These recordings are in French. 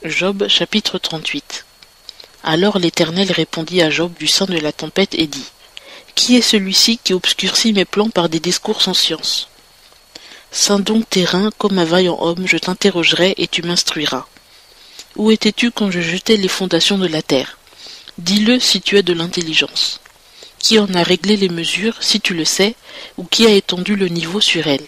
Job chapitre 38. Alors l'Éternel répondit à Job du sein de la tempête et dit : Qui est celui-ci qui obscurcit mes plans par des discours sans science ? Ceins donc tes reins comme un vaillant homme, je t'interrogerai et tu m'instruiras. Où étais-tu quand je jetais les fondations de la terre ? Dis-le si tu as de l'intelligence. Qui en a réglé les mesures, si tu le sais, ou qui a étendu le niveau sur elles ?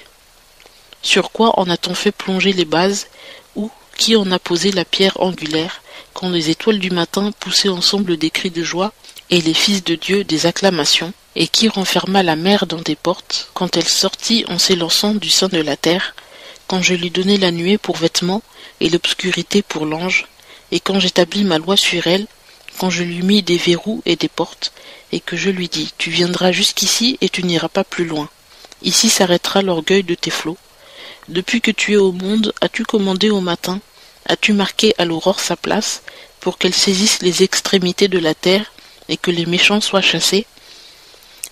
Sur quoi en a-t-on fait plonger les bases, ou qui en a posé la pierre angulaire, quand les étoiles du matin poussaient ensemble des cris de joie, et les fils de Dieu des acclamations, et qui renferma la mer dans des portes, quand elle sortit en s'élançant du sein de la terre, quand je lui donnai la nuée pour vêtement, et l'obscurité pour l'ange, et quand j'établis ma loi sur elle, quand je lui mis des verrous et des portes, et que je lui dis : Tu viendras jusqu'ici et tu n'iras pas plus loin. Ici s'arrêtera l'orgueil de tes flots. Depuis que tu es au monde, as-tu commandé au matin, as-tu marqué à l'aurore sa place, pour qu'elle saisisse les extrémités de la terre, et que les méchants soient chassés ?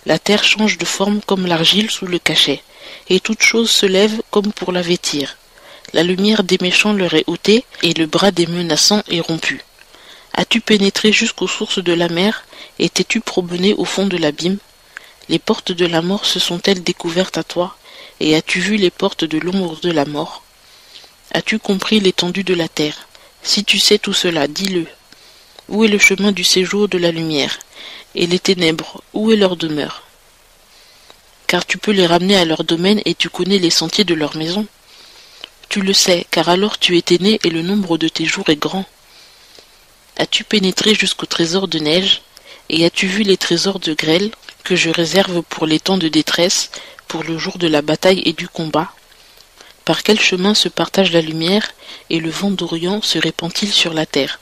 La terre change de forme comme l'argile sous le cachet, et toute chose se lève comme pour la vêtir. La lumière des méchants leur est ôtée, et le bras des menaçants est rompu. As-tu pénétré jusqu'aux sources de la mer, et t'es-tu promené au fond de l'abîme ? Les portes de la mort se sont-elles découvertes à toi, et as-tu vu les portes de l'ombre de la mort ? As-tu compris l'étendue de la terre ? Si tu sais tout cela, dis-le. Où est le chemin du séjour de la lumière ? Et les ténèbres, où est leur demeure ? Car tu peux les ramener à leur domaine et tu connais les sentiers de leur maison. Tu le sais, car alors tu étais né et le nombre de tes jours est grand. As-tu pénétré jusqu'au trésor de neige, et as-tu vu les trésors de grêle, que je réserve pour les temps de détresse, pour le jour de la bataille et du combat ? Par quel chemin se partage la lumière, et le vent d'Orient se répand-il sur la terre ?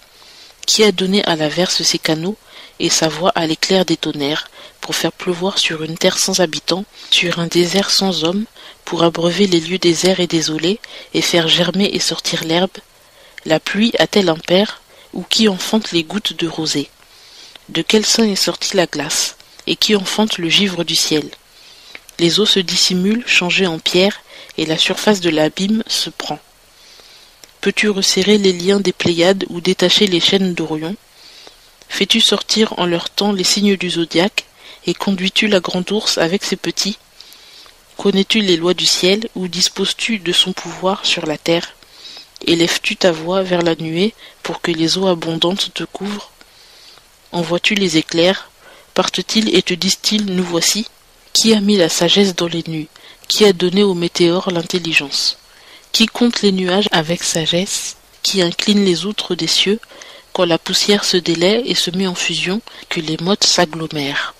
Qui a donné à l'averse ses canaux, et sa voix à l'éclair des tonnerres, pour faire pleuvoir sur une terre sans habitants, sur un désert sans hommes, pour abreuver les lieux déserts et désolés, et faire germer et sortir l'herbe ? La pluie a-t-elle un père, ou qui enfante les gouttes de rosée ? De quel sein est sortie la glace, et qui enfante le givre du ciel ? Les eaux se dissimulent, changées en pierre, et la surface de l'abîme se prend. Peux-tu resserrer les liens des Pléiades ou détacher les chaînes d'Orion ? Fais-tu sortir en leur temps les signes du zodiaque, et conduis-tu la grande ours avec ses petits ? Connais-tu les lois du ciel, ou disposes-tu de son pouvoir sur la terre ? Élèves-tu ta voix vers la nuée pour que les eaux abondantes te couvrent ? Envoies-tu les éclairs ? Partent-ils et te disent-ils : Nous voici ? Qui a mis la sagesse dans les nues ? Qui a donné aux météores l'intelligence ? Qui compte les nuages avec sagesse ? Qui incline les outres des cieux, quand la poussière se délaie et se met en fusion, que les mottes s'agglomèrent ?